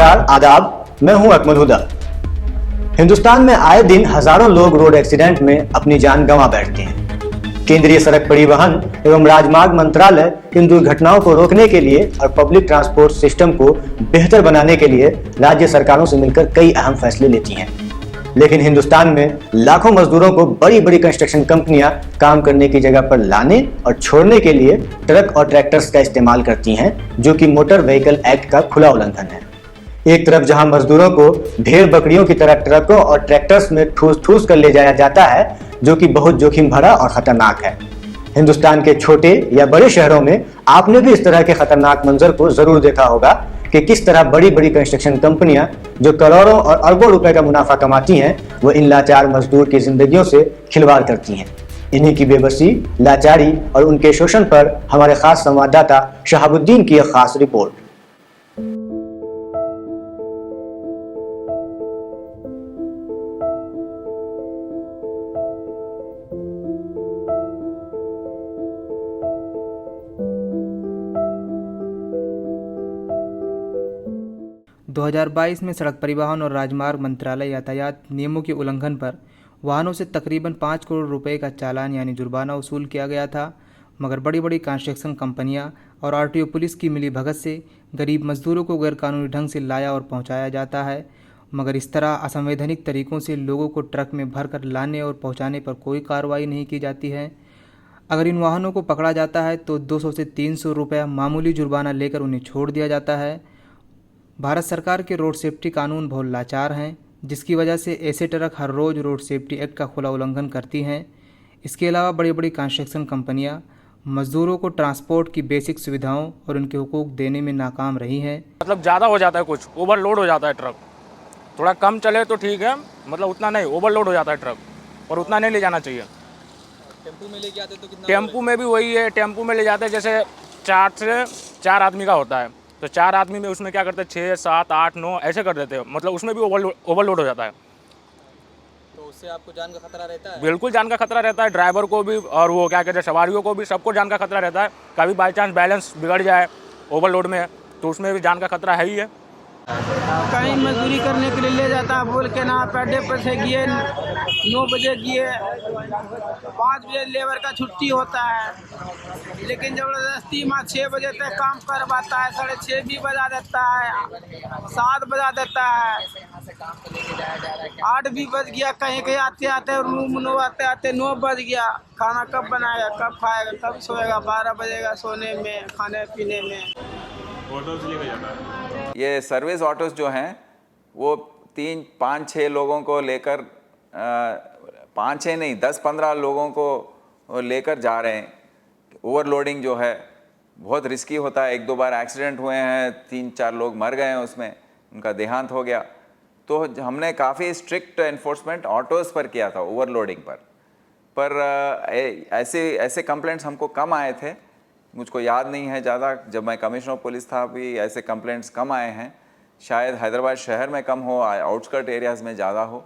नमस्कार, आदाब। मैं हूं अकमल हुदा। हिंदुस्तान में आए दिन हजारों लोग रोड एक्सीडेंट में अपनी जान गंवा बैठते हैं। केंद्रीय सड़क परिवहन एवं राजमार्ग मंत्रालय इन दुर्घटनाओं को रोकने के लिए और पब्लिक ट्रांसपोर्ट सिस्टम को बेहतर बनाने के लिए राज्य सरकारों से मिलकर कई अहम फैसले लेती हैं। लेकिन हिंदुस्तान में लाखों मजदूरों को बड़ी बड़ी कंस्ट्रक्शन कंपनियां काम करने की जगह पर लाने और छोड़ने के लिए ट्रक और ट्रैक्टर्स का इस्तेमाल करती हैं, जो कि मोटर व्हीकल एक्ट का खुला उल्लंघन है। एक तरफ जहां मजदूरों को भेड़ बकरियों की तरह ट्रकों और ट्रैक्टर्स में ठूस ठूस कर ले जाया जाता है, जो कि बहुत जोखिम भरा और खतरनाक है। हिंदुस्तान के छोटे या बड़े शहरों में आपने भी इस तरह के खतरनाक मंजर को जरूर देखा होगा कि किस तरह बड़ी बड़ी कंस्ट्रक्शन कंपनियां जो करोड़ों और अरबों रुपए का मुनाफा कमाती हैं, वो इन लाचार मजदूर की जिंदगियों से खिलवाड़ करती हैं। इन्हीं की बेबसी, लाचारी और उनके शोषण पर हमारे खास संवाददाता शहाबुद्दीन की एक खास रिपोर्ट। दो 2022 में सड़क परिवहन और राजमार्ग मंत्रालय यातायात नियमों के उल्लंघन पर वाहनों से तकरीबन 5 करोड़ रुपए का चालान यानी जुर्माना वसूल किया गया था। मगर बड़ी बड़ी कंस्ट्रक्शन कंपनियां और आरटीओ पुलिस की मिलीभगत से गरीब मजदूरों को गैरकानूनी ढंग से लाया और पहुंचाया जाता है। मगर इस तरह असंवैधानिक तरीकों से लोगों को ट्रक में भरकर लाने और पहुँचाने पर कोई कार्रवाई नहीं की जाती है। अगर इन वाहनों को पकड़ा जाता है तो 200 से 300 रुपया मामूली जुर्माना लेकर उन्हें छोड़ दिया जाता है। भारत सरकार के रोड सेफ्टी कानून बहुत लाचार हैं, जिसकी वजह से ऐसे ट्रक हर रोज़ रोड सेफ्टी एक्ट का खुला उल्लंघन करती हैं। इसके अलावा बड़ी बड़ी कंस्ट्रक्शन कंपनियां मजदूरों को ट्रांसपोर्ट की बेसिक सुविधाओं और उनके हुकूक देने में नाकाम रही हैं। मतलब ज़्यादा हो जाता है, कुछ ओवरलोड हो जाता है ट्रक। थोड़ा कम चले तो ठीक है, मतलब उतना नहीं, ओवरलोड हो जाता है ट्रक और उतना नहीं ले जाना चाहिए। टेम्पू में लेके आते तो कितना? टेम्पू में भी वही है, टेम्पू में ले जाते हैं जैसे 4 से 4 आदमी का होता है, तो 4 आदमी में उसमें क्या करते हैं 6, 7, 8, 9 ऐसे कर देते हैं। मतलब उसमें भी ओवरलोड हो जाता है, तो उससे आपको जान का खतरा रहता है? बिल्कुल जान का खतरा रहता है, ड्राइवर को भी और वो क्या कहते हैं सवारियों को भी, सबको जान का खतरा रहता है। कभी बाई चांस बैलेंस बिगड़ जाए ओवरलोड में तो उसमें भी जान का खतरा है ही है। कहीं मजदूरी करने के लिए ले जाता है, बोल के ना अड्डे पर से गए 9 बजे गए, 5 बजे लेबर का छुट्टी होता है, लेकिन ज़बरदस्ती माँ 6 बजे तक काम करवाता है, 6:30 भी बजा देता है, 7 बजा देता है, 8 भी बज गया। कहीं कहीं आते आते रूम आते आते 9 बज गया। खाना कब बनाएगा, कब खाएगा, कब सोएगा? 12 बजेगा सोने में, खाने पीने में। ये सर्विस ऑटोस जो हैं वो 3, 5, 6 लोगों को लेकर 5, 6 नहीं 10, 15 लोगों को लेकर जा रहे हैं। ओवरलोडिंग जो है बहुत रिस्की होता है। 1-2 बार एक्सीडेंट हुए हैं, 3-4 लोग मर गए हैं, उसमें उनका देहांत हो गया। तो हमने काफ़ी स्ट्रिक्ट एनफोर्समेंट ऑटोज़ पर किया था ओवरलोडिंग पर ऐसे कंप्लेंट्स हमको कम आए थे। मुझको याद नहीं है ज़्यादा, जब मैं कमिश्नर ऑफ पुलिस था भी ऐसे कंप्लेंट्स कम आए हैं। शायद हैदराबाद शहर में कम हो, आउटस्कर्ट एरियाज़ में ज़्यादा हो,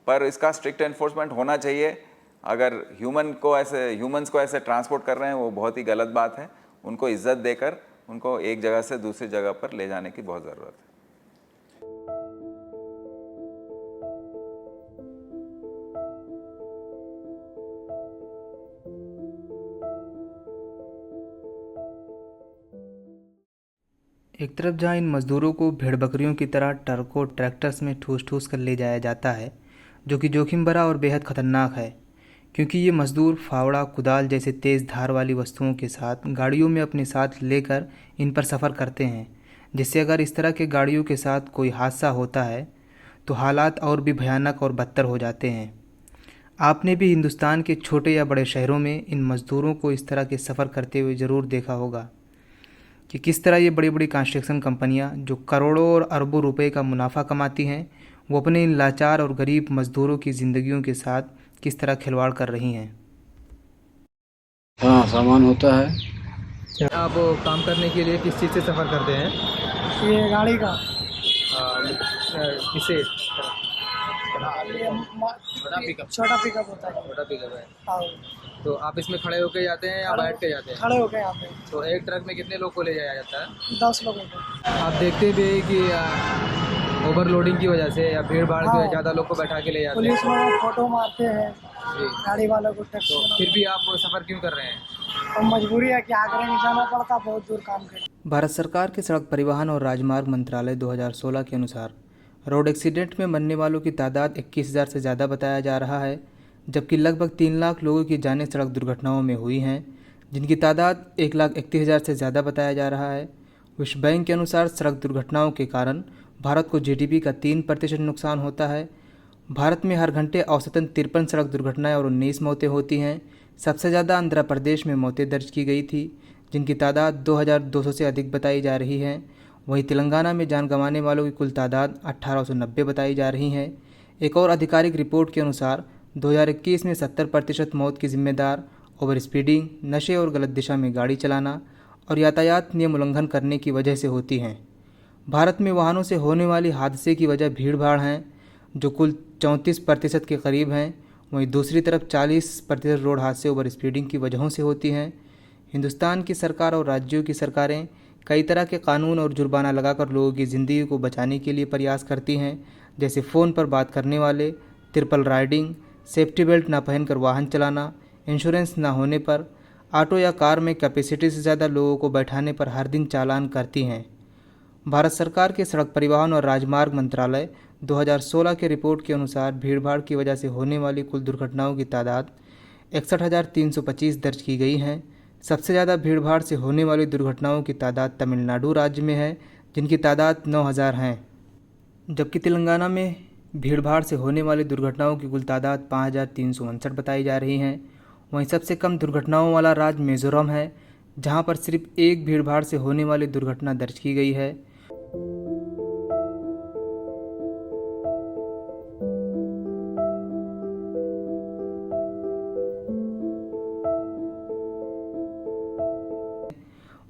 पर इसका स्ट्रिक्ट एनफोर्समेंट होना चाहिए। अगर ह्यूमंस को ऐसे ट्रांसपोर्ट कर रहे हैं वो बहुत ही गलत बात है। उनको इज्जत देकर उनको एक जगह से दूसरी जगह पर ले जाने की बहुत ज़रूरत है। एक तरफ जहां इन मजदूरों को भेड़ बकरियों की तरह ट्रकों ट्रैक्टर्स में ठूस ठूस कर ले जाया जाता है, जो कि जोखिम भरा और बेहद ख़तरनाक है, क्योंकि ये मजदूर फावड़ा, कुदाल जैसे तेज़ धार वाली वस्तुओं के साथ गाड़ियों में अपने साथ लेकर इन पर सफ़र करते हैं, जिससे अगर इस तरह के गाड़ियों के साथ कोई हादसा होता है तो हालात और भी भयानक और बदतर हो जाते हैं। आपने भी हिंदुस्तान के छोटे या बड़े शहरों में इन मज़दूरों को इस तरह के सफ़र करते हुए ज़रूर देखा होगा कि किस तरह ये बड़ी बड़ी कंस्ट्रक्शन कंपनियां जो करोड़ों और अरबों रुपए का मुनाफा कमाती हैं, वो अपने इन लाचार और गरीब मजदूरों की ज़िंदगियों के साथ किस तरह खिलवाड़ कर रही हैं। हाँ, सामान होता है। आप काम करने के लिए किस चीज़ से सफ़र करते हैं? ये गाड़ी का किसे? छोटा पिकअप होता है। छोटा पिकअप है। हाँ। तो आप इसमें खड़े होके जाते हैं या बैठ के जाते हैं? खड़े हो गए यहाँ पे तो एक ट्रक में कितने लोग को ले जाया जाता है? 10 लोगों को। आप देखते भी हैं कि ओवरलोडिंग की वजह से या भीड़ भाड़ की वजह से ज़्यादा लोग को बैठा के ले जाते हैं। पुलिस वाले फोटो मारते हैं जी। गाड़ी वालों को, टैक्सी तो वालों फिर भी आप सफ़र क्यों कर रहे हैं? को। तो मजबूरी है कि आगरा नहीं जाना पड़ता, बहुत दूर काम करें। भारत सरकार के सड़क परिवहन और राजमार्ग मंत्रालय 2016 के अनुसार रोड एक्सीडेंट में मरने वालों की तादाद 21,000 से ज़्यादा बताया जा रहा है, जबकि लगभग 3 लाख लोगों की जानें सड़क दुर्घटनाओं में हुई हैं, जिनकी तादाद 1,31,000 से ज़्यादा बताया जा रहा है। विश्व बैंक के अनुसार सड़क दुर्घटनाओं के कारण भारत को जीडीपी का 3% नुकसान होता है। भारत में हर घंटे औसतन 53 सड़क दुर्घटनाएं और 19 मौतें होती हैं। सबसे ज़्यादा आंध्र प्रदेश में मौतें दर्ज की गई थी, जिनकी तादाद 2,200 से अधिक बताई जा रही है। वहीं तेलंगाना में जान गंवाने वालों की कुल तादाद 1,890 बताई जा रही है। एक और आधिकारिक रिपोर्ट के अनुसार 2021 में 70% मौत की जिम्मेदार ओवर स्पीडिंग, नशे और गलत दिशा में गाड़ी चलाना और यातायात नियम उल्लंघन करने की वजह से होती हैं। भारत में वाहनों से होने वाली हादसे की वजह भीड़ भाड़ हैं, जो कुल 34% के करीब हैं। वहीं दूसरी तरफ 40% रोड हादसे ओवर स्पीडिंग की वजहों से होती हैं। हिंदुस्तान की सरकार और राज्यों की सरकारें कई तरह के कानून और जुर्माना लगाकर लोगों की ज़िंदगी को बचाने के लिए प्रयास करती हैं, जैसे फ़ोन पर बात करने वाले, ट्रिपल राइडिंग, सेफ्टी बेल्ट ना पहनकर वाहन चलाना, इंश्योरेंस ना होने पर, ऑटो या कार में कैपेसिटी से ज़्यादा लोगों को बैठाने पर हर दिन चालान करती हैं। भारत सरकार के सड़क परिवहन और राजमार्ग मंत्रालय 2016 के रिपोर्ट के अनुसार भीड़भाड़ की वजह से होने वाली कुल दुर्घटनाओं की तादाद 61,325 दर्ज की गई हैं। सबसे ज़्यादा भीड़भाड़ से होने वाली दुर्घटनाओं की तादाद तमिलनाडु राज्य में है, जिनकी तादाद 9,000 हैं, जबकि तेलंगाना में भीड़भाड़ से होने वाली दुर्घटनाओं की कुल तादाद 5,359 बताई जा रही हैं। वहीं सबसे कम दुर्घटनाओं वाला राज्य मिजोरम है, जहां पर सिर्फ एक भीड़भाड़ से होने वाली दुर्घटना दर्ज की गई है।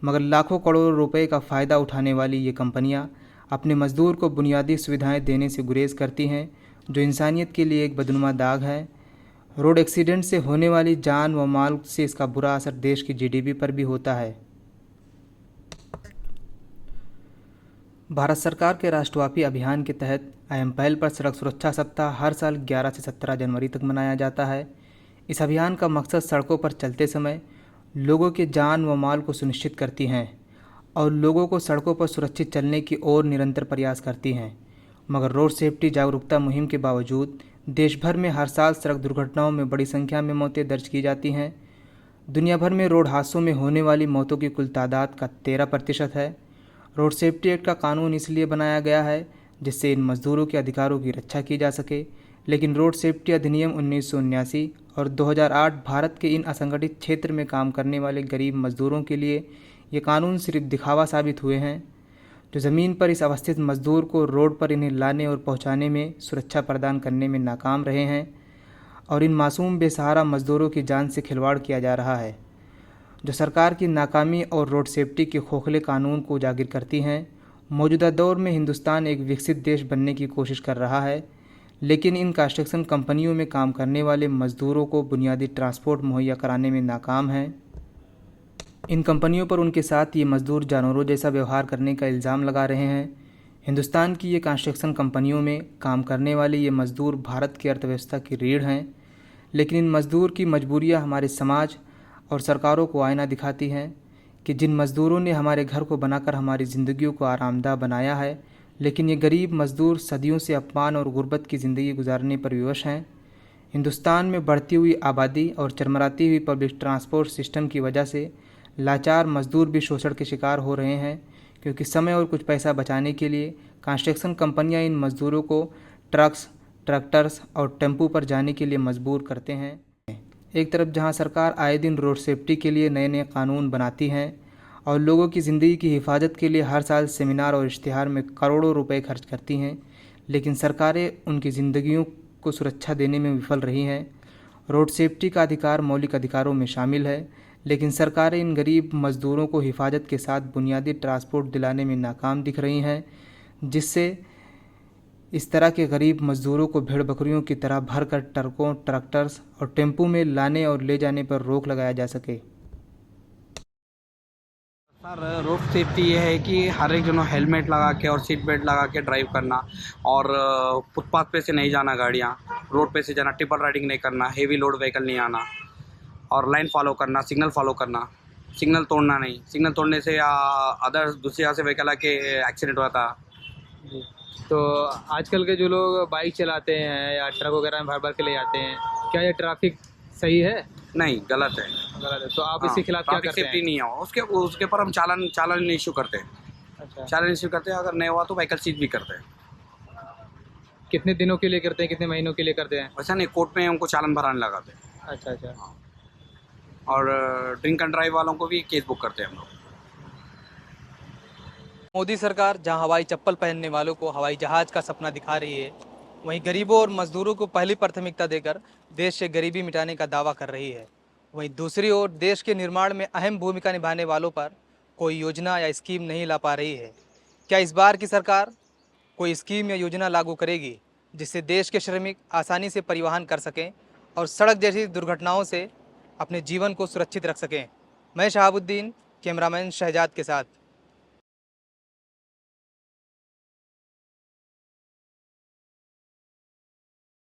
मगर लाखों करोड़ों रुपए का फ़ायदा उठाने वाली ये कंपनियां अपने मजदूर को बुनियादी सुविधाएं देने से गुरेज करती हैं, जो इंसानियत के लिए एक बदनुमा दाग है। रोड एक्सीडेंट से होने वाली जान व माल से इसका बुरा असर देश की जीडीपी पर भी होता है। भारत सरकार के राष्ट्रव्यापी अभियान के तहत अहम पहल पर सड़क सुरक्षा सप्ताह हर साल 11 से 17 जनवरी तक मनाया जाता है। इस अभियान का मकसद सड़कों पर चलते समय लोगों के जान व माल को सुनिश्चित करती हैं और लोगों को सड़कों पर सुरक्षित चलने की ओर निरंतर प्रयास करती हैं। मगर रोड सेफ्टी जागरूकता मुहिम के बावजूद देश भर में हर साल सड़क दुर्घटनाओं में बड़ी संख्या में मौतें दर्ज की जाती हैं। दुनिया भर में रोड हादसों में होने वाली मौतों की कुल तादाद का 13% है। रोड सेफ्टी एक्ट का कानून इसलिए बनाया गया है जिससे इन मजदूरों के अधिकारों की रक्षा की जा सके, लेकिन रोड सेफ्टी अधिनियम 1979 और 2008 भारत के इन असंगठित क्षेत्र में काम करने वाले गरीब मजदूरों के लिए ये कानून सिर्फ दिखावा साबित हुए हैं, जो ज़मीन पर इस अवस्थित मजदूर को रोड पर इन्हें लाने और पहुंचाने में सुरक्षा प्रदान करने में नाकाम रहे हैं और इन मासूम बेसहारा मजदूरों की जान से खिलवाड़ किया जा रहा है, जो सरकार की नाकामी और रोड सेफ्टी के खोखले कानून को उजागर करती हैं। मौजूदा दौर में हिंदुस्तान एक विकसित देश बनने की कोशिश कर रहा है, लेकिन इन कंस्ट्रक्शन कंपनियों में काम करने वाले मजदूरों को बुनियादी ट्रांसपोर्ट मुहैया कराने में नाकाम हैं। इन कंपनियों पर उनके साथ ये मजदूर जानवरों जैसा व्यवहार करने का इल्ज़ाम लगा रहे हैं। हिंदुस्तान की ये कंस्ट्रक्शन कंपनियों में काम करने वाले ये मजदूर भारत की अर्थव्यवस्था की रीढ़ हैं, लेकिन इन मजदूर की मजबूरियां हमारे समाज और सरकारों को आईना दिखाती हैं कि जिन मजदूरों ने हमारे घर को बनाकर हमारी ज़िंदगियों को आरामदाह बनाया है, लेकिन ये गरीब मजदूर सदियों से अपमान और गुर्बत की ज़िंदगी गुजारने पर विवश हैं। हिंदुस्तान में बढ़ती हुई आबादी और चरमराती हुई पब्लिक ट्रांसपोर्ट सिस्टम की वजह से लाचार मजदूर भी शोषण के शिकार हो रहे हैं, क्योंकि समय और कुछ पैसा बचाने के लिए कंस्ट्रक्शन कंपनियां इन मजदूरों को ट्रक्स, ट्रैक्टर्स और टेम्पू पर जाने के लिए मजबूर करते हैं। एक तरफ जहां सरकार आए दिन रोड सेफ्टी के लिए नए नए कानून बनाती हैं और लोगों की ज़िंदगी की हिफाजत के लिए हर साल सेमिनार और इश्तिहार में करोड़ों रुपए खर्च करती हैं, लेकिन सरकारें उनकी ज़िंदगियों को सुरक्षा देने में विफल रही हैं। रोड सेफ्टी का अधिकार मौलिक अधिकारों में शामिल है, लेकिन सरकारें इन गरीब मजदूरों को हिफाजत के साथ बुनियादी ट्रांसपोर्ट दिलाने में नाकाम दिख रही हैं, जिससे इस तरह के गरीब मजदूरों को भेड़ बकरियों की तरह भरकर ट्रकों, ट्रैक्टर्स और टेम्पू में लाने और ले जाने पर रोक लगाया जा सके। सर रोड सेफ्टी ये है कि हर एक जनो हेलमेट लगा के और सीट बेल्ट लगा के ड्राइव करना, और फुटपाथ पे से नहीं जाना, गाड़ियाँ रोड पे से जाना, ट्रिपल राइडिंग नहीं करना, हेवी लोड व्हीकल नहीं आना, और लाइन फॉलो करना, सिग्नल फॉलो करना, सिग्नल तोड़ना नहीं। सिग्नल तोड़ने से अदर दूसरी जगह से व्हीकल आके एक्सीडेंट हुआ था। तो आजकल के जो लोग बाइक चलाते हैं या ट्रक वगैरह में भर भर के ले जाते हैं, क्या ये ट्रैफिक सही है? नहीं, गलत है। गलत है। तो आप इसके खिलाफ क्या करते सेफ्टी हैं? नहीं हो उसके ऊपर हम चालान इशू करते हैं। अच्छा, चालान इशू करते हैं, अगर नहीं हुआ तो व्हीकल सीज भी करते हैं। कितने दिनों के लिए करते हैं, कितने महीनों के लिए करते हैं? वैसा नहीं, कोर्ट में हमको चालान भराने लगाते हैं। अच्छा अच्छा। और ड्रिंक एंड ड्राइव वालों को भी केस बुक करते हैं हम लोग। मोदी सरकार जहां हवाई चप्पल पहनने वालों को हवाई जहाज का सपना दिखा रही है, वहीं गरीबों और मजदूरों को पहली प्राथमिकता देकर देश से गरीबी मिटाने का दावा कर रही है। वहीं दूसरी ओर देश के निर्माण में अहम भूमिका निभाने वालों पर कोई योजना या स्कीम नहीं ला पा रही है। क्या इस बार की सरकार कोई स्कीम या योजना लागू करेगी जिससे देश के श्रमिक आसानी से परिवहन कर सकें और सड़क जैसी दुर्घटनाओं से अपने जीवन को सुरक्षित रख सकें? मैं शहाबुद्दीन, कैमरामैन शहजाद के साथ।